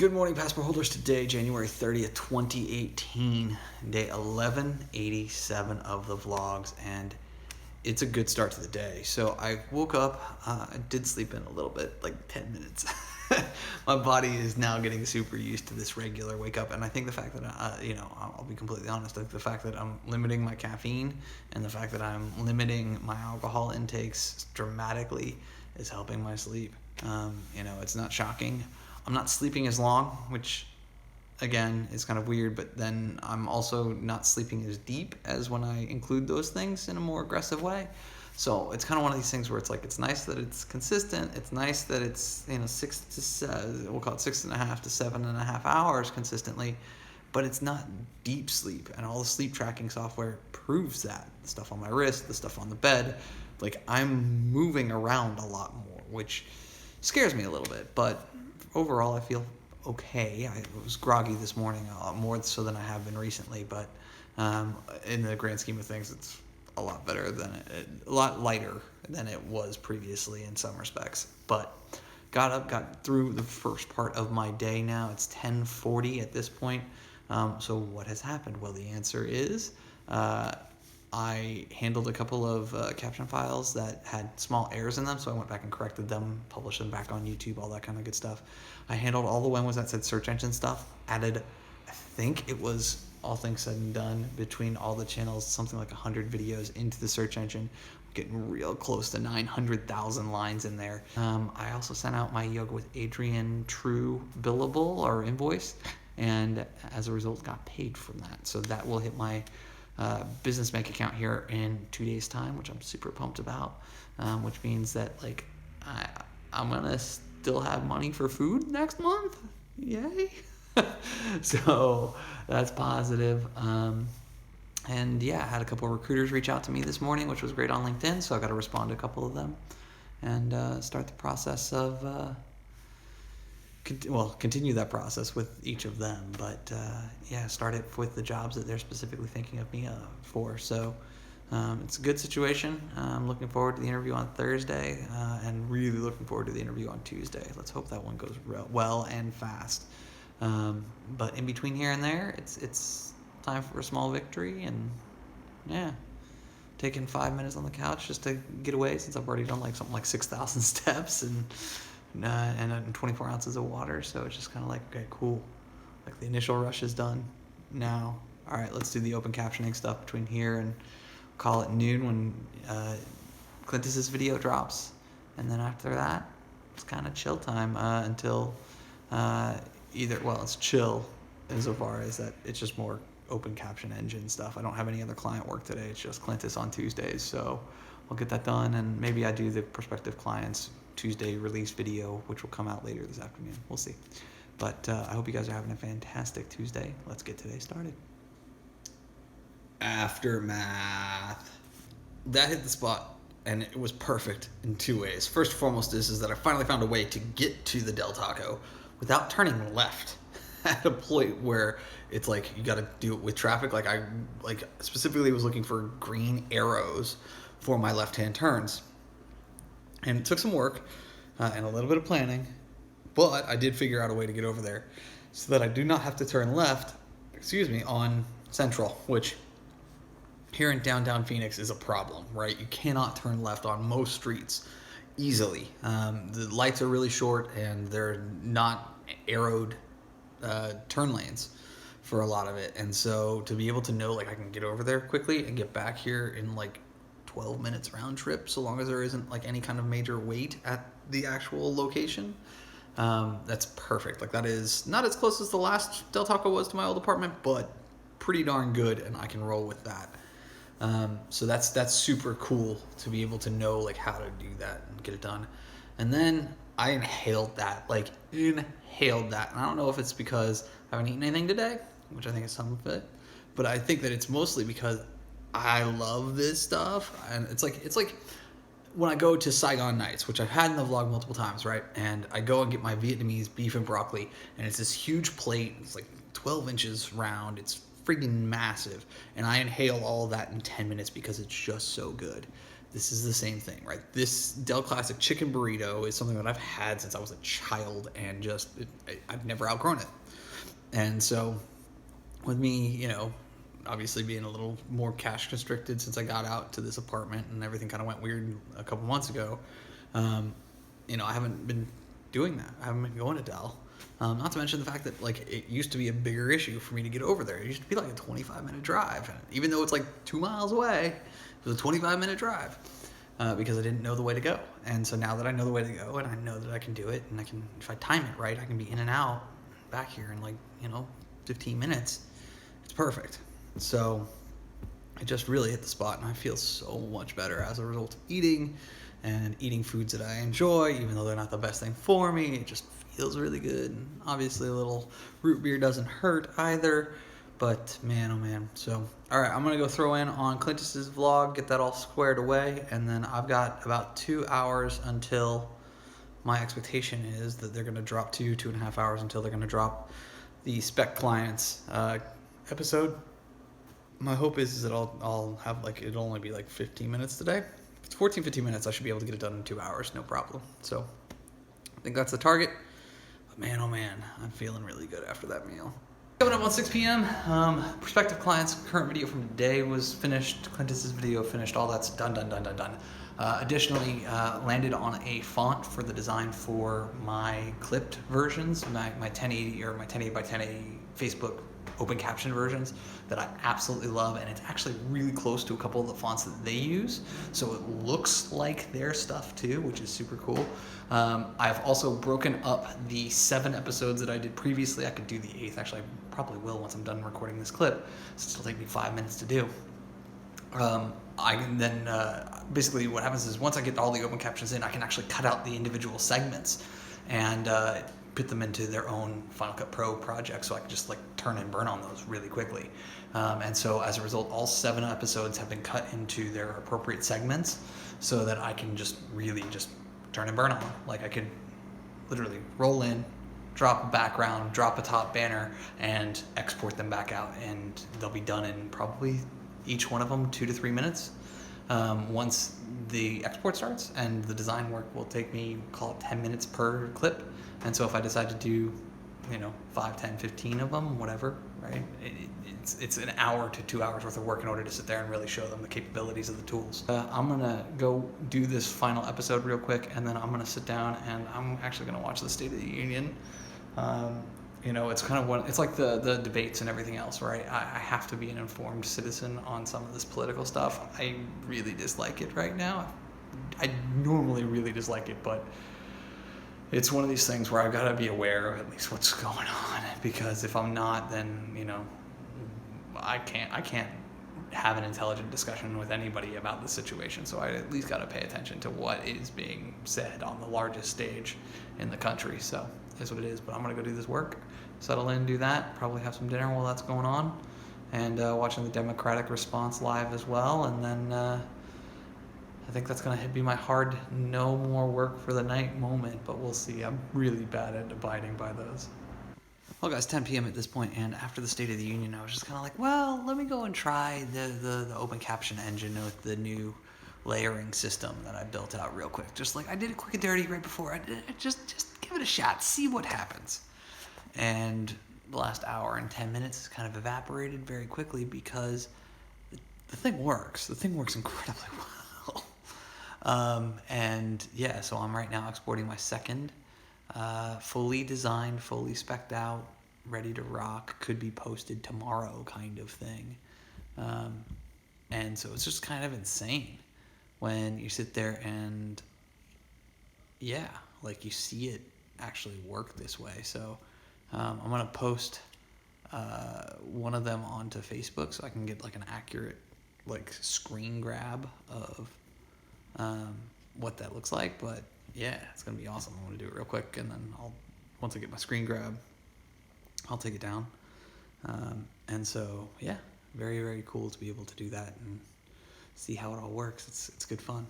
Good morning, passport holders. Today, January 30th, 2018, day 1187 of the vlogs, and it's a good start to the day. So I woke up, I did sleep in a little bit, like 10 minutes. My body is now getting super used to this regular wake up, and I think the fact that, I'll be completely honest, like the fact that I'm limiting my caffeine and the fact that I'm limiting my alcohol intakes dramatically is helping my sleep. It's not shocking. I'm not sleeping as long, which again is kind of weird, but then I'm also not sleeping as deep as when I include those things in a more aggressive way. So it's kind of one of these things where it's like, it's nice that it's consistent. It's nice that it's, we'll call it 6.5 to 7.5 hours consistently, but it's not deep sleep. And all the sleep tracking software proves that. The stuff on my wrist, the stuff on the bed, like I'm moving around a lot more, which scares me a little bit, but overall I feel okay. I was groggy this morning, more so than I have been recently, but in the grand scheme of things, it's a lot better a lot lighter than it was previously in some respects. But got through the first part of my day now. It's 10:40 at this point. So what has happened? Well, the answer is I handled a couple of caption files that had small errors in them, so I went back and corrected them, published them back on YouTube, all that kind of good stuff. I handled all the ones that said search engine stuff, added, I think it was, all things said and done, between all the channels, something like 100 videos into the search engine, getting real close to 900,000 lines in there. I also sent out my Yoga with Adrian True billable or invoice, and as a result got paid from that. So that will hit my business bank account here in 2 days time, which I'm super pumped about, which means that like I'm gonna still have money for food next month. Yay. So that's positive. And yeah, I had a couple of recruiters reach out to me this morning, which was great on LinkedIn, so I got to respond to a couple of them and start the process of continue that process with each of them, but start it with the jobs that they're specifically thinking of me for. So it's a good situation. I'm looking forward to the interview on Thursday, and really looking forward to the interview on Tuesday. Let's hope that one goes well and fast. But in between here and there, it's time for a small victory, and taking 5 minutes on the couch just to get away, since I've already done like something like 6,000 steps and 24 ounces of water. So it's just kind of like, okay, cool. Like the initial rush is done. Now, all right, let's do the open captioning stuff between here and call it noon when Clintus's video drops. And then after that, it's kind of chill time until it's chill insofar as that it's just more open caption engine stuff. I don't have any other client work today. It's just Clintus on Tuesdays. So I'll get that done, and maybe I do the prospective clients Tuesday release video, which will come out later this afternoon. We'll see. But I hope you guys are having a fantastic Tuesday. Let's get today started. Aftermath. That hit the spot, and it was perfect in two ways. First and foremost is that I finally found a way to get to the Del Taco without turning left at a point where it's like you got to do it with traffic. Like I specifically was looking for green arrows for my left-hand turns. And it took some work and a little bit of planning, but I did figure out a way to get over there so that I do not have to turn left, on Central, which here in downtown Phoenix is a problem, right? You cannot turn left on most streets easily. The lights are really short, and they're not arrowed turn lanes for a lot of it. And so to be able to know, like, I can get over there quickly and get back here in like 12 minutes round trip, so long as there isn't like any kind of major wait at the actual location, that's perfect. Like, that is not as close as the last Del Taco was to my old apartment, but pretty darn good, and I can roll with that. So that's super cool to be able to know like how to do that and get it done. And then I inhaled that. And I don't know if it's because I haven't eaten anything today, which I think is some of it, but I think that it's mostly because I love this stuff. And it's like when I go to Saigon Nights, which I've had in the vlog multiple times, right? And I go and get my Vietnamese beef and broccoli, and it's this huge plate. It's like 12 inches round. It's freaking massive. And I inhale all of that in 10 minutes because it's just so good. this is the same thing, right? This Del Classic chicken burrito is something that I've had since I was a child, and I've never outgrown it. And so with me, obviously being a little more cash constricted since I got out to this apartment and everything kind of went weird a couple months ago, I haven't been doing that. I haven't been going to Dell. Not to mention the fact that like it used to be a bigger issue for me to get over there. It used to be like a 25-minute drive, and even though it's like 2 miles away, it was a 25-minute drive because I didn't know the way to go. And so now that I know the way to go and I know that I can do it, and I can, if I time it right, I can be in and out back here in like 15 minutes. It's perfect. So I just really hit the spot, and I feel so much better as a result of eating foods that I enjoy, even though they're not the best thing for me. It just feels really good. And obviously a little root beer doesn't hurt either, but man, oh man. So, all right, I'm going to go throw in on Clintus's vlog, get that all squared away, and then I've got about 2 hours until my expectation is that they're going to drop 2.5 hours until they're going to drop the Spec Clients episode. My hope is that I'll have it'll only be like 15 minutes today. If it's 15 minutes, I should be able to get it done in 2 hours, no problem. So I think that's the target. But man, oh man, I'm feeling really good after that meal. Coming up on 6 p.m., prospective clients' current video from today was finished. Clintus's video finished. All that's done. Additionally, landed on a font for the design for my clipped versions, my 1080 or my 1080 by 1080 Facebook open caption versions that I absolutely love, and it's actually really close to a couple of the fonts that they use, so it looks like their stuff too, which is super cool. I've also broken up the 7 episodes that I did previously. I could do the 8th, actually I probably will once I'm done recording this clip, so it'll take me 5 minutes to do. I can then, basically what happens is once I get all the open captions in, I can actually cut out the individual segments and put them into their own Final Cut Pro project, so I can just like turn and burn on those really quickly. And so as a result, all 7 episodes have been cut into their appropriate segments so that I can just really just turn and burn on them. Like I could literally roll in, drop a background, drop a top banner, and export them back out, and they'll be done in probably each one of them 2 to 3 minutes. Once the export starts, and the design work will take me, call it 10 minutes per clip. And so if I decide to do 5, 10, 15 of them, whatever, right, it's an hour to 2 hours worth of work in order to sit there and really show them the capabilities of the tools. I'm gonna go do this final episode real quick, and then I'm gonna sit down and I'm actually gonna watch the State of the Union. It's kind of it's like the debates and everything else, right? I have to be an informed citizen on some of this political stuff. I really dislike it right now. I normally really dislike it, but it's one of these things where I've got to be aware of at least what's going on, because if I'm not, then I can't have an intelligent discussion with anybody about the situation. So I at least got to pay attention to what is being said on the largest stage in the country. So that's what it is. But I'm gonna go do this work, settle in, do that, probably have some dinner while that's going on, and watching the Democratic response live as well, and then I think that's going to be my hard no more work for the night moment, but we'll see. I'm really bad at abiding by those. Well, guys, 10 p.m. at this point, and after the State of the Union, I was just kind of like, well, let me go and try the open caption engine with the new layering system that I built out real quick. Just like I did it quick and dirty right before. I did it. Just give it a shot, see what happens. And the last hour and 10 minutes kind of evaporated very quickly because the thing works. The thing works incredibly well. And yeah, so I'm right now exporting my second, fully designed, fully spec'd out, ready to rock, could be posted tomorrow kind of thing. And so it's just kind of insane when you sit there and yeah, like you see it actually work this way. So I'm going to post one of them onto Facebook so I can get like an accurate like screen grab of what that looks like. But yeah, it's gonna be awesome. I'm gonna do it real quick, and then once I get my screen grab, I'll take it down. And so yeah, very, very cool to be able to do that and see how it all works. It's good fun.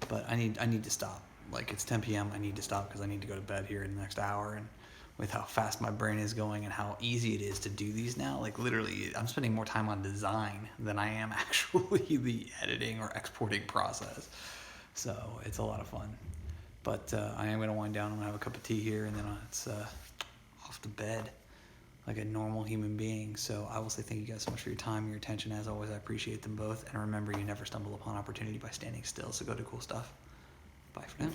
But I need to stop. Like it's 10 p.m. I need to stop because I need to go to bed here in the next hour, and with how fast my brain is going and how easy it is to do these now. Like literally, I'm spending more time on design than I am actually the editing or exporting process. So it's a lot of fun. But I am gonna wind down. I'm gonna have a cup of tea here, and then it's off to bed like a normal human being. So I will say thank you guys so much for your time, your attention. As always, I appreciate them both. And remember, you never stumble upon opportunity by standing still. So go do cool stuff. Bye for now.